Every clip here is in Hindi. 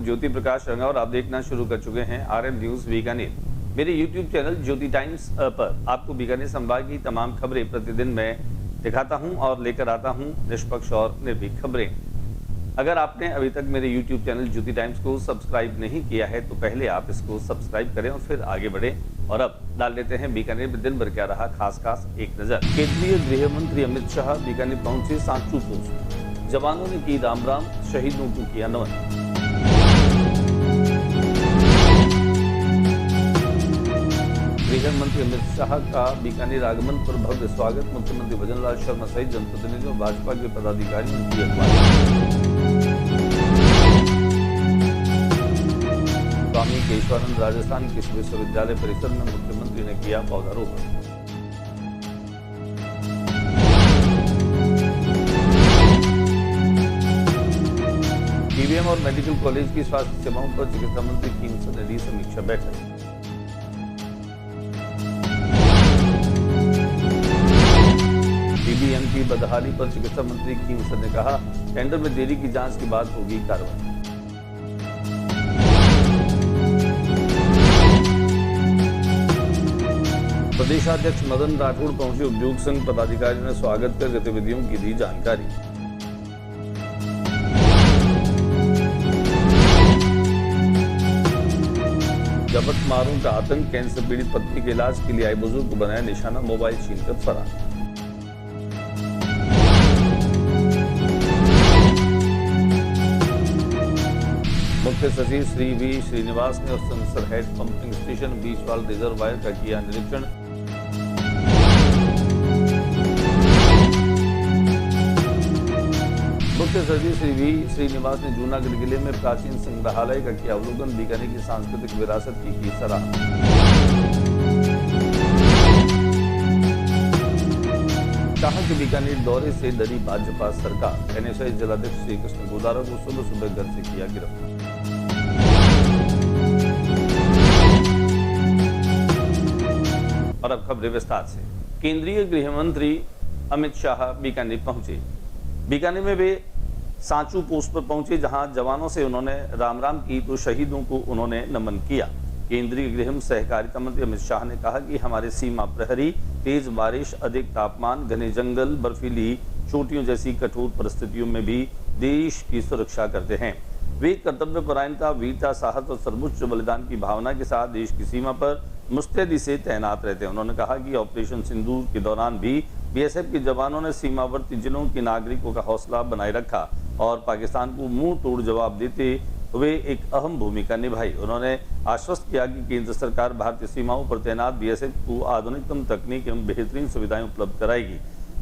ज्योति प्रकाश रंगा और आप देखना शुरू कर चुके हैं आरएम न्यूज बीकानेर। मेरे यूट्यूब चैनल ज्योति टाइम्स पर आपको बीकानेर संभाग की तमाम खबरें प्रतिदिन मैं दिखाता हूं और लेकर आता हूं निष्पक्ष और निर्भीक खबरें। अगर आपने अभी तक मेरे यूट्यूब चैनल ज्योति टाइम्स को सब्सक्राइब नहीं किया है तो पहले आप इसको सब्सक्राइब करें और फिर आगे बढ़े। और अब डाल लेते हैं बीकानेर में दिन भर क्या रहा खास एक नजर। केंद्रीय गृह मंत्री अमित शाह बीकानेर पहुंचे। सांचू पोस्ट जवानों ने की राम राम, शहीदों को किया नमन। गृह मंत्री अमित शाह का बीकानेर आगमन पर भव्य स्वागत। मुख्यमंत्री भजनलाल शर्मा सहित जनप्रतिनिधियों और भाजपा के पदाधिकारियों ने की अगवाई। स्वामी केशवानंद राजस्थान कृषि विश्वविद्यालय परिसर में मुख्यमंत्री ने किया पौधारोपण। ईवीएम और मेडिकल कॉलेज की स्वास्थ्य सेवाओं पर चिकित्सा मंत्री किंग्स ने ली समीक्षा बैठक। ईवीएम की बदहाली पर चिकित्सा मंत्री किंग्स ने कहा, टेंडर में देरी की जांच के बाद होगी कार्रवाई। प्रदेशाध्यक्ष मदन राठौड़ पहुंचे। उद्योग संघ पदाधिकारियों ने स्वागत कर गतिविधियों की दी जानकारी। झपटमारों का आतंक। कैंसर पीड़ित पत्नी के इलाज के लिए आए बुजुर्ग को बनाया निशाना, मोबाइल छीनकर फरार। मुख्य सचिव श्री वी श्रीनिवास ने sensor head pumping station Beechwal reservoir का किया निरीक्षण। मुख्य सचिव श्री वी श्रीनिवास ने जूनागढ़ जिले में प्राचीन संग्रहालय का किया अवलोकन। बीकानेर की सांस्कृतिक विरासत की सराहना। शाह के बीकानेर दौरे से डरी भाजपा सरकार। एनएसआई जिलाध्यक्ष श्री कृष्ण गोदारा को सुबह घर से किया गिरफ्तार। और अब खबरें विस्तार से। केंद्रीय गृह मंत्री अमित शाह बीकानेर पहुंचे। बीकानेर में वे सांचू पोस्ट पर पहुंचे, जहां जवानों से उन्होंने राम राम की तो शहीदों को उन्होंने नमन किया। केंद्रीय गृह सहकारिता मंत्री अमित शाह ने कहा कि हमारे सीमा प्रहरी तेज बारिश, अधिक तापमान, घने जंगल, बर्फीली चोटियों जैसी कठोर परिस्थितियों में भी देश की सुरक्षा करते हैं। वे कर्तव्यपरायणता, वीरता, साहस और सर्वोच्च बलिदान की भावना के साथ देश की सीमा पर मुस्तैदी से तैनात रहते हैं। उन्होंने कहा कि ऑपरेशन सिंदूर के दौरान भी बीएसएफ के जवानों ने सीमावर्ती जिलों के नागरिकों का हौसला बनाए रखा और पाकिस्तान को मुंह तोड़ जवाब देते हुए एक अहम भूमिका निभाई। उन्होंने आश्वस्त किया कि केंद्र सरकार भारतीय सीमाओं पर तैनात बीएसएफ को आधुनिकतम तकनीक एवं बेहतरीन सुविधाएं उपलब्ध कराएगी।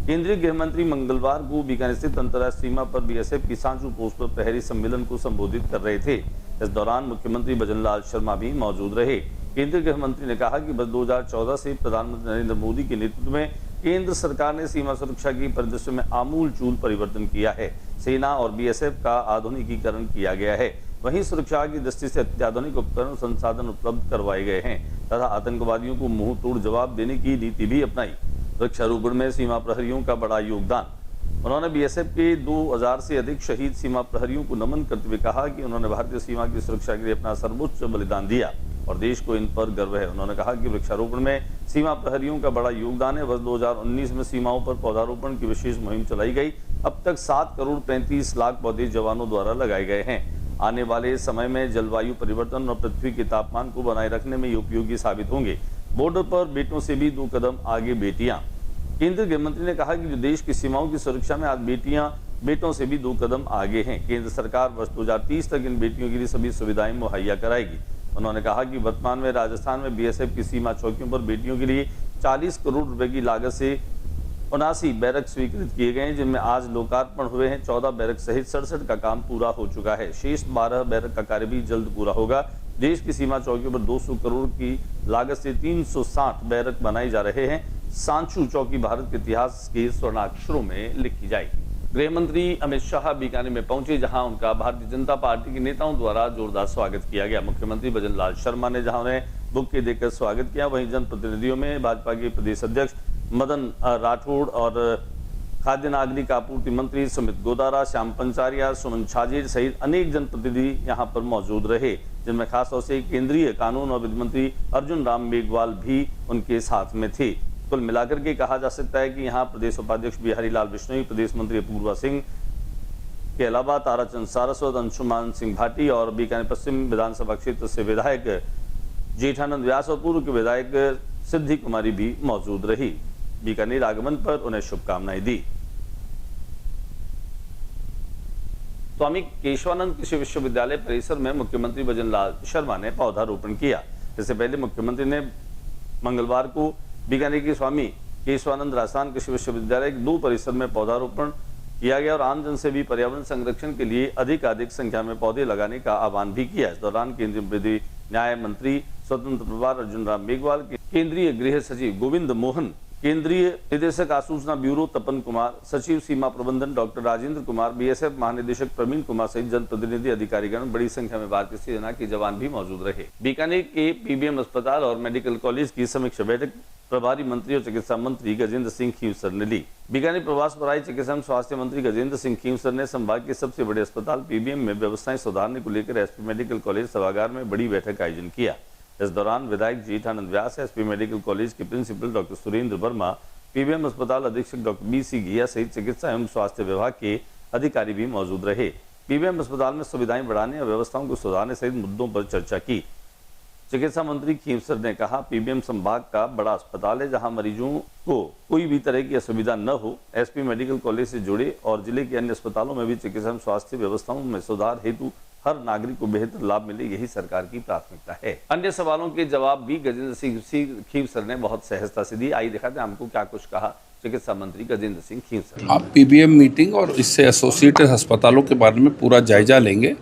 केंद्रीय गृह मंत्री मंगलवार को बीकानेर स्थित अंतर्राष्ट्रीय सीमा पर बीएसएफ की सांचू पोस्ट पर प्रहरी सम्मेलन को संबोधित कर रहे थे। इस दौरान मुख्यमंत्री भजनलाल शर्मा भी मौजूद रहे। केंद्रीय गृह मंत्री ने कहा कि वर्ष 2014 से प्रधानमंत्री नरेंद्र मोदी के नेतृत्व में केंद्र सरकार ने सीमा सुरक्षा की परिदृश्य में आमूल-चूल परिवर्तन किया है। सेना और बीएसएफ का आधुनिकीकरण किया गया है। वहीं सुरक्षा की दृष्टि से अत्याधुनिक उपकरण संसाधन उपलब्ध करवाए गए हैं तथा आतंकवादियों को मुंह तोड़ जवाब देने की नीति भी अपनाई। वृक्षारोपण में सीमा प्रहरियों का बड़ा योगदान। उन्होंने बीएसएफ के 2000 से अधिक शहीद सीमा प्रहरियों को नमन करते हुए कहा कि उन्होंने भारतीय सीमा की सुरक्षा के लिए अपना सर्वोच्च बलिदान दिया और देश को इन पर गर्व है। उन्होंने कहा कि वृक्षारोपण में सीमा प्रहरियों का बड़ा योगदान है। वर्ष 2019 में सीमाओं पर पौधारोपण की विशेष मुहिम चलाई गई। अब तक 7 करोड़ 35 लाख पौधे जवानों द्वारा लगाए गए हैं। आने वाले समय में जलवायु परिवर्तन और पृथ्वी के तापमान को बनाए रखने में ये उपयोगी साबित होंगे। बॉर्डर पर बेटों से भी 2 कदम आगे बेटियां। केंद्रीय गृह मंत्री ने कहा कि जो देश की सीमाओं की सुरक्षा में आज बेटों से भी 2 कदम आगे हैं। केंद्र सरकार वर्ष 2030 तक इन बेटियों के लिए सभी सुविधाएं मुहैया कराएगी। उन्होंने कहा कि वर्तमान में राजस्थान में बीएसएफ की सीमा चौकियों पर बेटियों के लिए 40 करोड़ रुपए की लागत से 79 बैरक स्वीकृत किए गए हैं, जिनमें आज लोकार्पण हुए हैं। 14 बैरक सहित 67 का काम पूरा हो चुका है। शेष 12 बैरक का कार्य भी जल्द पूरा होगा। देश की सीमा चौकियों पर 200 करोड़ की लागत से 360 बैरक बनाए जा रहे हैं। सांचू चौकी भारत के इतिहास के स्वर्णाक्षरों में लिखी जाएगी। गृह मंत्री अमित शाह बीकानेर में पहुंचे, जहां उनका भारतीय जनता पार्टी के नेताओं द्वारा जोरदार स्वागत किया गया। मुख्यमंत्री भजनलाल शर्मा ने जहां उन्हें बुक्के देकर स्वागत किया, वहीं जनप्रतिनिधियों में भाजपा के प्रदेश अध्यक्ष मदन राठौड़ और खाद्य नागरिक आपूर्ति मंत्री सुमित गोदारा, श्याम पंचारिया, सुमन छाजेर सहित अनेक जनप्रतिनिधि यहां पर मौजूद रहे, जिनमें खासतौर से केंद्रीय कानून और विधि मंत्री अर्जुन राम मेघवाल भी उनके साथ में थे। कुल मिलाकर के कहा जा सकता है कि यहाँ प्रदेश उपाध्यक्ष बिहारी लाल बिश्नोई, प्रदेश मंत्री अपूर्वा सिंह के अलावा ताराचंद सारस्वत, अंशुमान सिंह भाटी और बीकानेर पश्चिम विधानसभा क्षेत्र से विधायक जेठानंद व्यास और पूर्व के विधायक सिद्धि कुमारी भी मौजूद रही। बीकानेर आगमन पर उन्हें शुभकामनाएं दी। स्वामी केशवानंद कृषि विश्वविद्यालय परिसर में मुख्यमंत्री भजनलाल शर्मा ने पौधारोपण किया। इससे पहले मुख्यमंत्री ने मंगलवार को बीकानेर के स्वामी केशवानंद राजस्थान कृषि विश्वविद्यालय के 2 परिसर में पौधारोपण किया गया और आमजन से भी पर्यावरण संरक्षण के लिए अधिक संख्या में पौधे लगाने का आह्वान भी किया। इस दौरान केंद्रीय विधि न्याय मंत्री स्वतंत्र प्रभार अर्जुन राम मेघवाल, केंद्रीय गृह सचिव गोविंद मोहन, केंद्रीय निदेशक आसूचना ब्यूरो तपन कुमार, सचिव सीमा प्रबंधन डॉक्टर राजेंद्र कुमार, बीएसएफ महानिदेशक प्रवीण कुमार सहित जनप्रतिनिधि अधिकारीगण, बड़ी संख्या में भारतीय सेना के जवान भी मौजूद रहे। बीकानेर के पीबीएम अस्पताल और मेडिकल कॉलेज की समीक्षा बैठक प्रभारी मंत्री और चिकित्सा मंत्री गजेंद्र सिंह खींवसर ने ली। बीकानेर प्रवास पर आए चिकित्सा एवं स्वास्थ्य मंत्री गजेंद्र सिंह खींवसर ने संभाग के सबसे बड़े अस्पताल पीबीएम में व्यवस्थाएं सुधारने को लेकर एसपी मेडिकल कॉलेज सभागार में बड़ी बैठक का आयोजन किया। इस दौरान विधायक Jethanand Vyas, SP medical college के principal doctor Surendra Verma, PBM अस्पताल अधीक्षक डॉक्टर बीसी घिया सहित चिकित्सा एवं स्वास्थ्य विभाग के अधिकारी भी मौजूद रहे। पीबीएम अस्पताल में सुविधाएं बढ़ाने और व्यवस्थाओं को सुधारने सहित मुद्दों पर चर्चा की। चिकित्सा मंत्री खींवसर ने कहा, पीबीएम संभाग का बड़ा अस्पताल है जहां मरीजों को कोई भी तरह की असुविधा न हो। एसपी मेडिकल कॉलेज से जुड़े और जिले के अन्य अस्पतालों में भी चिकित्सा एवं स्वास्थ्य व्यवस्थाओं में सुधार हेतु हर नागरिक को बेहतर लाभ मिले, यही सरकार की प्राथमिकता है। अन्य सवालों के जवाब भी गजेंद्र सिंह खींवसर ने बहुत सहजता से दी। आइए दिखाते हैं हमको क्या कुछ कहा चिकित्सा मंत्री गजेंद्र सिंह खींवसर। आप पीबीएम मीटिंग और इससे एसोसिएटेड अस्पतालों के बारे में पूरा जायजा लेंगे।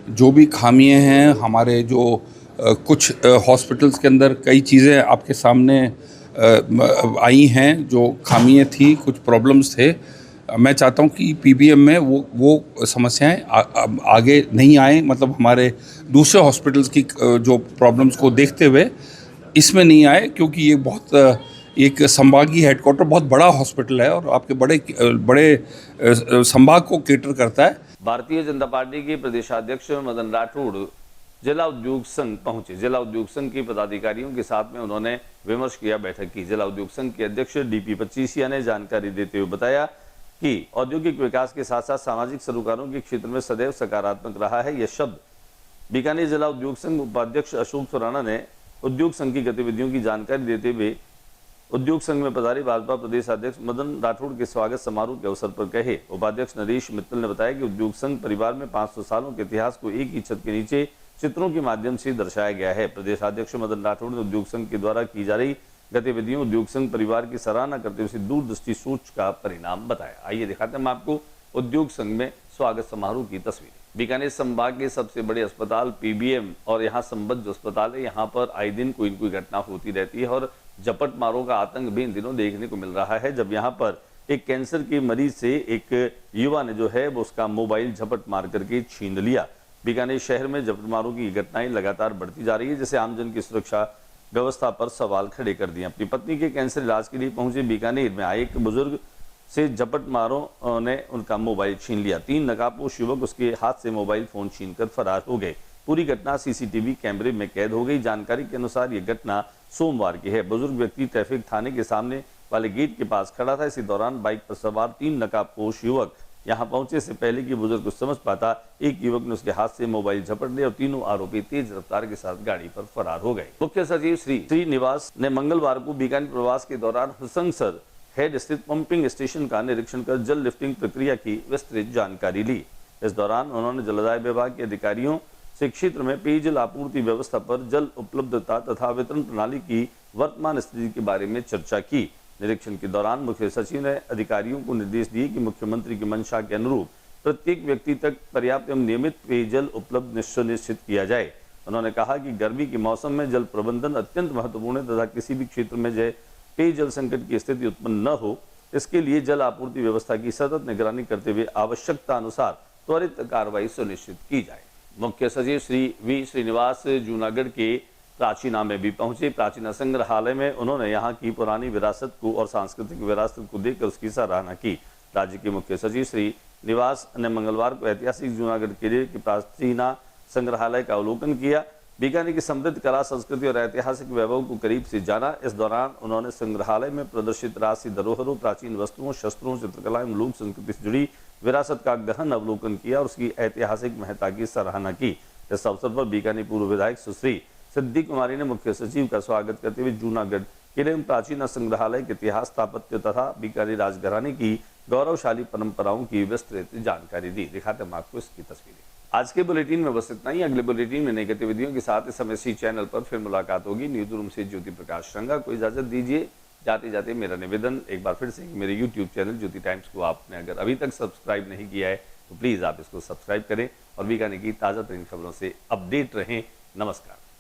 जो भी खामियां हैं हमारे, जो कुछ हॉस्पिटल्स के अंदर कई चीज़ें आपके सामने आई हैं, जो खामियां थी, कुछ प्रॉब्लम्स थे। मैं चाहता हूं कि पीबीएम में वो समस्याएं आगे नहीं आए, मतलब हमारे दूसरे हॉस्पिटल्स की जो प्रॉब्लम्स को देखते हुए इसमें नहीं आए, क्योंकि ये बहुत एक संभागीय हेडक्वार्टर बहुत बड़ा हॉस्पिटल है और आपके बड़े संभाग को केटर करता है। भारतीय जनता पार्टी के प्रदेशाध्यक्ष मदन राठौड़ जिला उद्योग संघ पहुंचे। जिला उद्योग संघ के पदाधिकारियों के साथ में उन्होंने विमर्श किया, बैठक की। जिला उद्योग संघ के अध्यक्ष डीपी पच्चीसिया ने जानकारी देते हुए बताया कि औद्योगिक विकास के साथ साथ सामाजिक सरोकारों के क्षेत्र में सदैव सकारात्मक रहा है। यह शब्द बीकानेर जिला उद्योग संघ उपाध्यक्ष अशोक सुराना ने उद्योग संघ की गतिविधियों की जानकारी देते हुए उद्योग संघ में पधारे भाजपा प्रदेश अध्यक्ष मदन राठौड़ के स्वागत समारोह के अवसर पर कहे। उपाध्यक्ष नरेश मित्तल ने बताया कि उद्योग संघ परिवार में 500 सालों के इतिहास को एक ही छत के नीचे चित्रों के माध्यम से दर्शाया गया है। प्रदेश अध्यक्ष मदन राठौड़ ने उद्योग संघ के द्वारा की जा रही गतिविधियों, उद्योग संघ परिवार की सराहना करते हुए दूरदृष्टि सोच का परिणाम बताया। आइए दिखाते हैं हम आपको उद्योग संघ में स्वागत समारोह की तस्वीर। बीकानेर संभाग के सबसे बड़े अस्पताल पीबीएम और यहाँ संबद्ध जो अस्पताल है, यहाँ पर आए दिन कोई न कोई घटना होती रहती है और झपट मारों का आतंक भी इन दिनों देखने को मिल रहा है। जब यहाँ पर एक कैंसर के मरीज से एक युवा ने जो है वो उसका मोबाइल झपट मार करके छीन लिया। बीकानेर शहर में झपट मारों की घटनाएं लगातार बढ़ती जा रही है, जिससे आमजन की सुरक्षा व्यवस्था पर सवाल खड़े कर दिए। अपनी पत्नी के कैंसर इलाज के लिए पहुंचे बीकानेर में आए एक बुजुर्ग से झपट मारों ने उनका मोबाइल छीन लिया। 3 नकाबपोश युवक उसके हाथ से मोबाइल फोन छीनकर फरार हो गए। पूरी घटना सीसीटीवी कैमरे में कैद हो गई। जानकारी के अनुसार ये घटना सोमवार की है। बुजुर्ग व्यक्ति ट्रैफिक थाने के सामने वाले गेट के पास खड़ा था। इसी दौरान बाइक पर सवार 3 नकाबपोश युवक यहाँ पहुंचे से पहले कि बुजुर्ग को समझ पाता, एक युवक ने उसके हाथ से मोबाइल झपट लिया और तीनों आरोपी तेज रफ्तार के साथ गाड़ी पर फरार हो गए। मुख्य सचिव श्रीनिवास ने मंगलवार को बीकानेर प्रवास के दौरान हुसंगसर हेड स्थित पंपिंग स्टेशन का निरीक्षण कर जल लिफ्टिंग प्रक्रिया की विस्तृत जानकारी ली। इस दौरान उन्होंने जलदाय विभाग के अधिकारियों से क्षेत्र में पेयजल आपूर्ति व्यवस्था पर जल उपलब्धता तथा वितरण प्रणाली की वर्तमान स्थिति के बारे में चर्चा की। निरीक्षण के दौरान मुख्य सचिव ने अधिकारियों को निर्देश दिए कि मुख्यमंत्री की मंशा के अनुरूप प्रत्येक व्यक्ति तक पर्याप्त एवं नियमित पेयजल उपलब्ध सुनिश्चित किया जाए। उन्होंने कहा कि गर्मी के मौसम में जल प्रबंधन अत्यंत महत्वपूर्ण है तथा किसी भी क्षेत्र में पेयजल संकट की स्थिति उत्पन्न न हो, इसके लिए जल आपूर्ति व्यवस्था की सतत निगरानी करते हुए आवश्यकता अनुसार त्वरित कार्रवाई सुनिश्चित की जाए। मुख्य सचिव श्री वी श्रीनिवास जूनागढ़ के प्राचीना में भी पहुंचे। प्राचीना संग्रहालय में उन्होंने यहाँ की पुरानी विरासत को और सांस्कृतिक विरासत को देखकर उसकी सराहना की। राज्य के मुख्य सचिव श्री निवास ने मंगलवार को ऐतिहासिक जूनागढ़ किले के प्राचीन संग्रहालय का अवलोकन किया। बीकानेर की समृद्ध कला, संस्कृति और ऐतिहासिक वैभव को करीब से जाना। इस दौरान उन्होंने संग्रहालय में प्रदर्शित राशि धरोहरों, प्राचीन वस्तुओं, शस्त्रों, चित्रकला एवं लोक संस्कृति से जुड़ी विरासत का गहन अवलोकन किया और उसकी ऐतिहासिक महत्ता की सराहना की। इस अवसर पर बीकानेर पूर्व विधायक सुश्री सिद्धि कुमारी ने मुख्य सचिव का स्वागत करते हुए जूनागढ़ किले में प्राचीन संग्रहालय के इतिहास, स्थापत्य तथा बीकानेर राजघराने की गौरवशाली परंपराओं की विस्तृत जानकारी दी। दिखाते हैं आपको इसकी तस्वीरें। आज के बुलेटिन में बस इतना ही। अगले बुलेटिन में नई गतिविधियों के साथ इस समय इसी चैनल पर फिर मुलाकात होगी। न्यूज रूम से ज्योति प्रकाश रंगा को इजाजत दीजिए। जाते जाते मेरा निवेदन एक बार फिर से मेरे यूट्यूब चैनल ज्योति टाइम्स को आपने अगर अभी तक सब्सक्राइब नहीं किया है तो प्लीज़ आप इसको सब्सक्राइब करें और बीकानेर की ताज़ा तरीन खबरों से अपडेट रहें। नमस्कार।